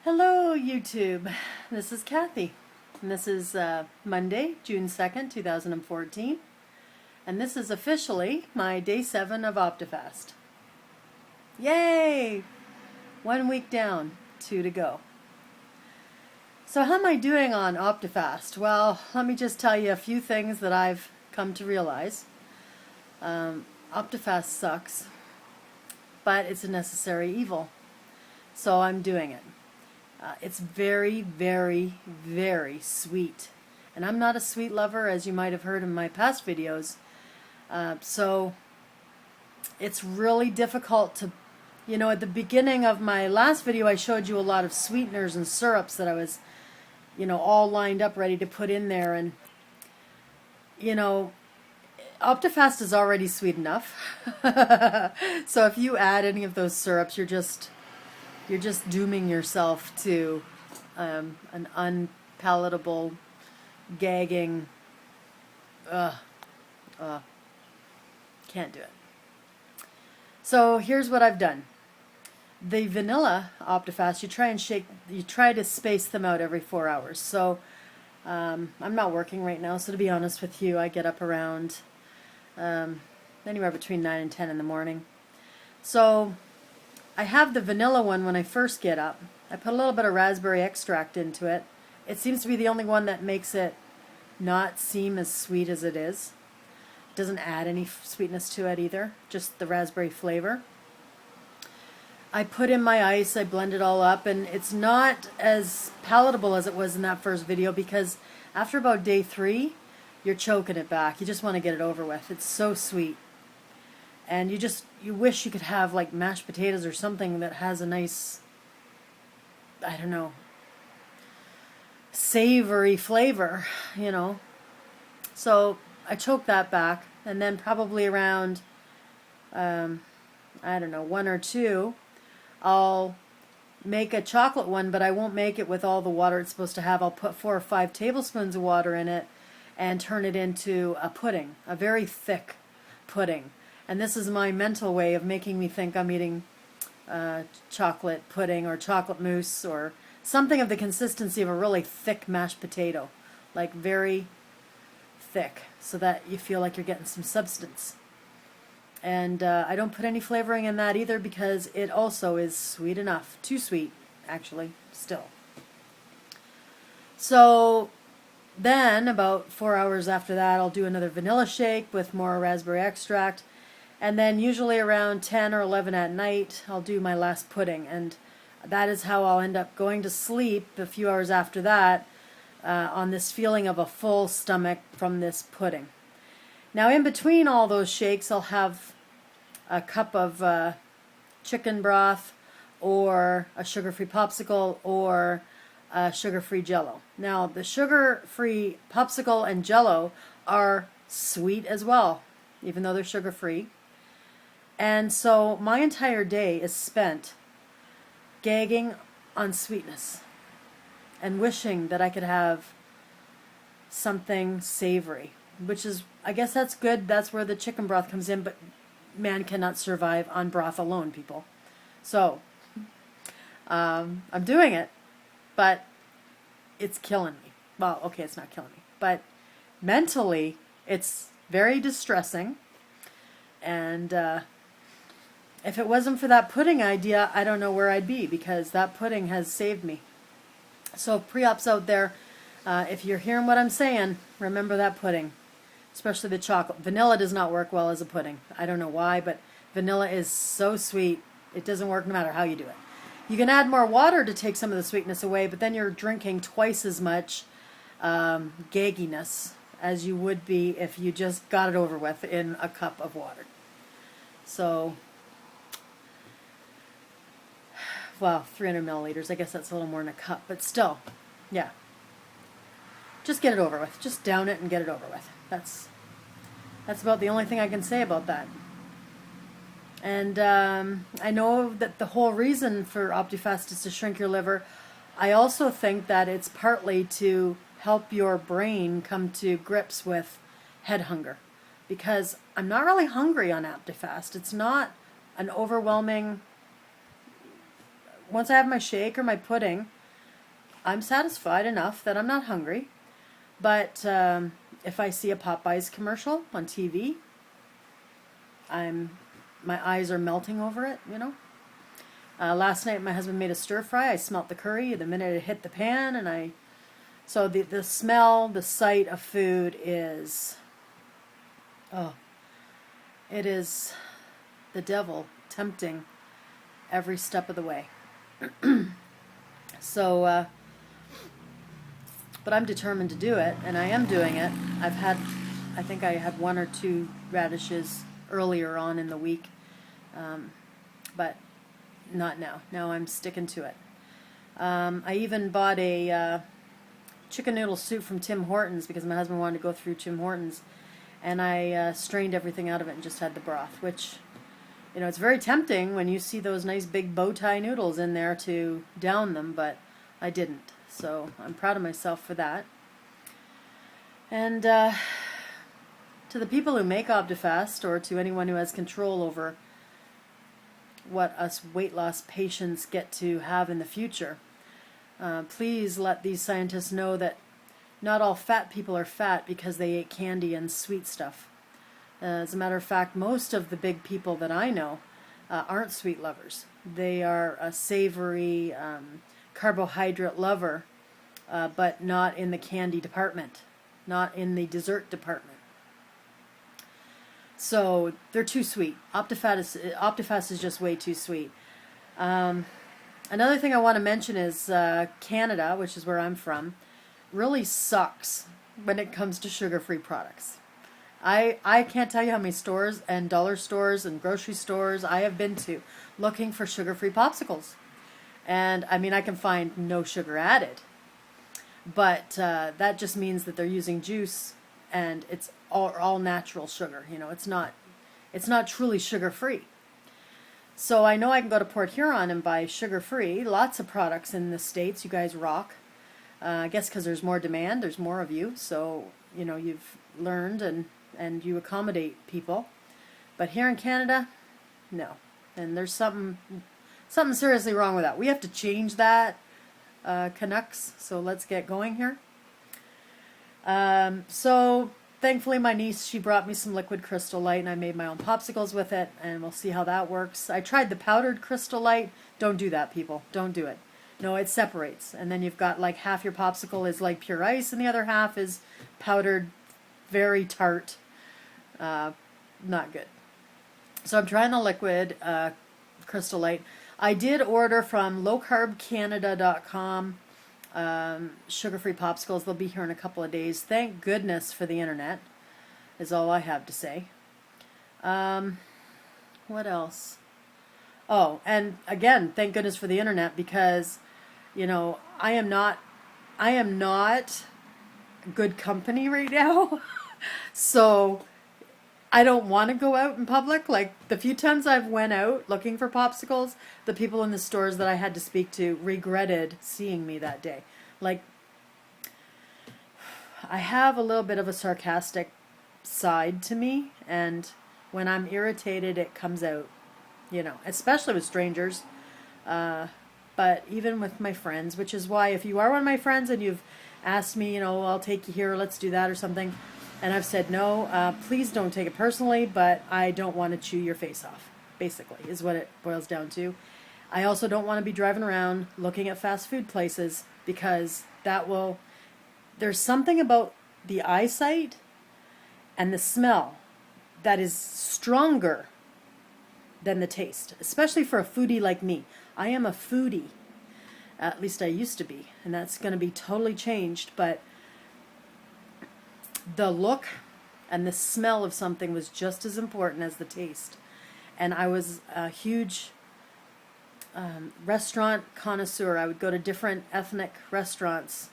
Hello YouTube, this is Kathy, and this is Monday, June 2nd, 2014, and this is officially my day 7 of Optifast. Yay! 1 week down, 2 to go. So how am I doing on Optifast? Well, let me just tell you a few things that I've come to realize. Optifast sucks, but it's a necessary evil, so I'm doing it. It's very, very, very sweet. And I'm not a sweet lover, as you might have heard in my past videos. So it's really difficult to, at the beginning of my last video I showed you a lot of sweeteners and syrups that I was, all lined up ready to put in there. And, Optifast is already sweet enough. So if you add any of those syrups, you're just dooming yourself to an unpalatable, gagging, can't do it. So here's what I've done. The vanilla Optifast, you try to space them out every 4 hours. So I'm not working right now, so to be honest with you, I get up around anywhere between 9 and 10 in the morning. So I have the vanilla one when I first get up. I put a little bit of raspberry extract into it. It seems to be the only one that makes it not seem as sweet as it is. It doesn't add any sweetness to it either, just the raspberry flavor. I put in my ice, I blend it all up, and it's not as palatable as it was in that first video because after about day 3, you're choking it back. You just want to get it over with. It's so sweet. And you wish you could have like mashed potatoes or something that has a nice, I don't know, savory flavor, So I choke that back, and then probably around, I don't know, 1 or 2, I'll make a chocolate one, but I won't make it with all the water it's supposed to have. I'll put 4 or 5 tablespoons of water in it and turn it into a pudding, a very thick pudding. And this is my mental way of making me think I'm eating chocolate pudding or chocolate mousse or something of the consistency of a really thick mashed potato, like very thick, so that you feel like you're getting some substance. And I don't put any flavoring in that either because it also is sweet enough. Too sweet, actually, still. So then about 4 hours after that, I'll do another vanilla shake with more raspberry extract. And then usually around 10 or 11 at night, I'll do my last pudding. And that is how I'll end up going to sleep a few hours after that on this feeling of a full stomach from this pudding. Now in between all those shakes, I'll have a cup of chicken broth or a sugar-free popsicle or a sugar-free Jell-O. Now the sugar-free popsicle and Jell-O are sweet as well, even though they're sugar-free. And so my entire day is spent gagging on sweetness and wishing that I could have something savory, which is, I guess that's good. That's where the chicken broth comes in, but man cannot survive on broth alone, people. So I'm doing it, but it's killing me. Well, okay, it's not killing me, but mentally it's very distressing. And if it wasn't for that pudding idea, I don't know where I'd be, because that pudding has saved me. So pre-ops out there, if you're hearing what I'm saying, remember that pudding, especially the chocolate. Vanilla does not work well as a pudding. I don't know why, but vanilla is so sweet. It doesn't work no matter how you do it. You can add more water to take some of the sweetness away, but then you're drinking twice as much gagginess as you would be if you just got it over with in a cup of water. So, well, 300 milliliters. I guess that's a little more than a cup, but still, yeah. Just get it over with. Just down it and get it over with. That's about the only thing I can say about that. And I know that the whole reason for Optifast is to shrink your liver. I also think that it's partly to help your brain come to grips with head hunger, because I'm not really hungry on Optifast. It's not an overwhelming once I have my shake or my pudding, I'm satisfied enough that I'm not hungry. But if I see a Popeyes commercial on TV, my eyes are melting over it, you know. Last night my husband made a stir fry. I smelt the curry the minute it hit the pan, and so the smell, the sight of food is, oh, it is the devil tempting every step of the way. So, but I'm determined to do it, and I am doing it. I think I had 1 or 2 radishes earlier on in the week, but not now. Now I'm sticking to it. I even bought a chicken noodle soup from Tim Hortons because my husband wanted to go through Tim Hortons, and I strained everything out of it and just had the broth, which, you know, it's very tempting when you see those nice big bow tie noodles in there to down them, but I didn't. So I'm proud of myself for that. And to the people who make Optifast, or to anyone who has control over what us weight loss patients get to have in the future, please let these scientists know that not all fat people are fat because they ate candy and sweet stuff. As a matter of fact, most of the big people that I know aren't sweet lovers. They are a savory, carbohydrate lover, but not in the candy department, not in the dessert department. So they're too sweet. Optifast is just way too sweet. Another thing I want to mention is Canada, which is where I'm from, really sucks when it comes to sugar-free products. I can't tell you how many stores and dollar stores and grocery stores I have been to looking for sugar-free popsicles. And I mean, I can find no sugar added. But that just means that they're using juice, and it's all natural sugar. You know, it's not truly sugar-free. So I know I can go to Port Huron and buy sugar-free. Lots of products in the States. You guys rock. I guess because there's more demand, there's more of you. So, you know, you've learned and you accommodate people. But here in Canada, no. And there's something seriously wrong with that. We have to change that, Canucks. So let's get going here. So thankfully my niece, she brought me some liquid Crystal Light, and I made my own popsicles with it, and we'll see how that works. I tried the powdered Crystal Light. Don't do that, people. Don't do it. No, it separates, and then you've got like half your popsicle is like pure ice, and the other half is powdered, very tart. Not good. So I'm trying the liquid Crystal Light. I did order from lowcarbcanada.com sugar-free popsicles. They'll be here in a couple of days. Thank goodness for the internet, is all I have to say. What else? Oh, and again, thank goodness for the internet, because, you know, I am not good company right now. So I don't want to go out in public. Like, the few times I've went out looking for popsicles, the people in the stores that I had to speak to regretted seeing me that day. Like, I have a little bit of a sarcastic side to me, and when I'm irritated, it comes out, you know, especially with strangers, but even with my friends, which is why if you are one of my friends and you've asked me, you know, I'll take you here, let's do that or something, and I've said no, please don't take it personally, but I don't want to chew your face off, basically, is what it boils down to. I also don't want to be driving around looking at fast food places, because there's something about the eyesight and the smell that is stronger than the taste, especially for a foodie like me. I am a foodie, at least I used to be, and that's going to be totally changed, but the look and the smell of something was just as important as the taste. And I was a huge restaurant connoisseur. I would go to different ethnic restaurants.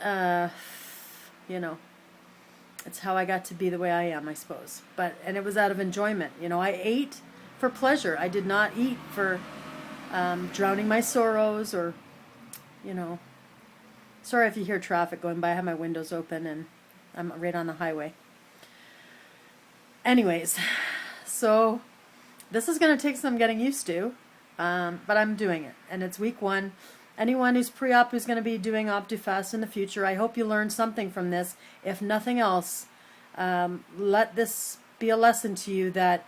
You know, it's how I got to be the way I am, I suppose. And it was out of enjoyment. You know, I ate for pleasure. I did not eat for drowning my sorrows, or, you know. Sorry if you hear traffic going by. I have my windows open and I'm right on the highway. Anyways, so this is going to take some getting used to, but I'm doing it. And it's week 1. anyone who's pre-op who's going to be doing Optifast in the future, I hope you learned something from this. If nothing else, let this be a lesson to you that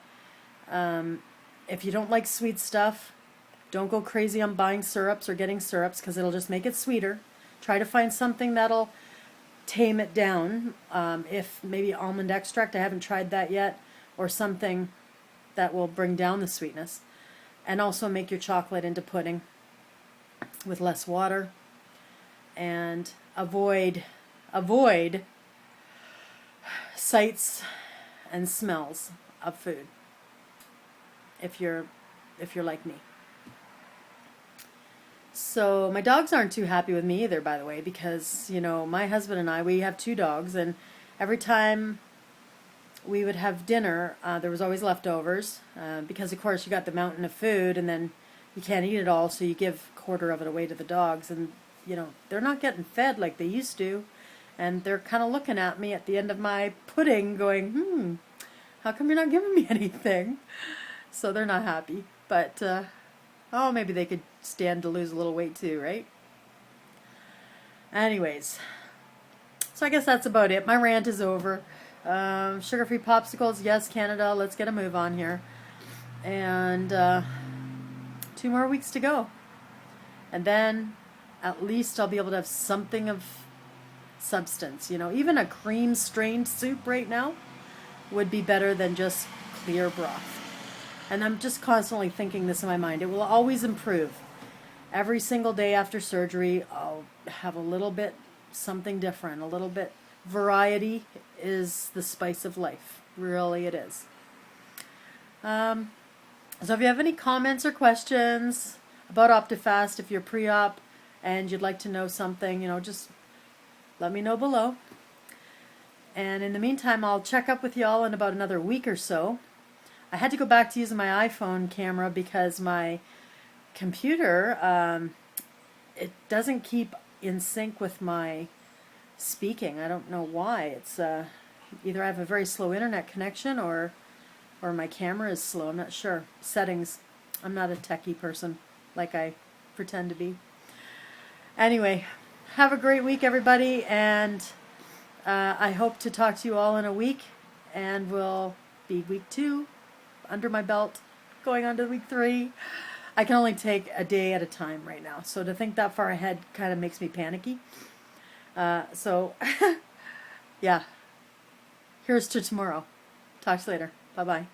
if you don't like sweet stuff, don't go crazy on buying syrups or getting syrups because it'll just make it sweeter. Try to find something that'll tame it down. If maybe almond extract, I haven't tried that yet, or something that will bring down the sweetness. And also make your chocolate into pudding with less water, and avoid sights and smells of food if you're like me. So my dogs aren't too happy with me either, by the way, because, you know, my husband and I, we have 2 dogs, and every time we would have dinner, there was always leftovers, because of course you got the mountain of food and then you can't eat it all, so you give a quarter of it away to the dogs, and, you know, they're not getting fed like they used to, and they're kind of looking at me at the end of my pudding going, how come you're not giving me anything? So they're not happy, but oh, maybe they could stand to lose a little weight too, right? Anyways, so I guess that's about it. My rant is over. Sugar-free popsicles, yes, Canada, let's get a move on here. And 2 more weeks to go. And then at least I'll be able to have something of substance. You know, even a cream-strained soup right now would be better than just clear broth. And I'm just constantly thinking this in my mind. It will always improve. Every single day after surgery, I'll have a little bit something different, a little bit. Variety is the spice of life. Really, it is. So if you have any comments or questions about Optifast, if you're pre-op and you'd like to know something, you know, just let me know below. And in the meantime, I'll check up with y'all in about another week or so. I had to go back to using my iPhone camera because my computer, it doesn't keep in sync with my speaking. I don't know why. It's either I have a very slow internet connection or my camera is slow. I'm not sure. Settings. I'm not a techie person like I pretend to be. Anyway, have a great week, everybody, and I hope to talk to you all in a week, and we'll be week 2 under my belt, going on to week 3. I can only take a day at a time right now, so to think that far ahead kind of makes me panicky. So, yeah, here's to tomorrow. Talk to you later. Bye-bye.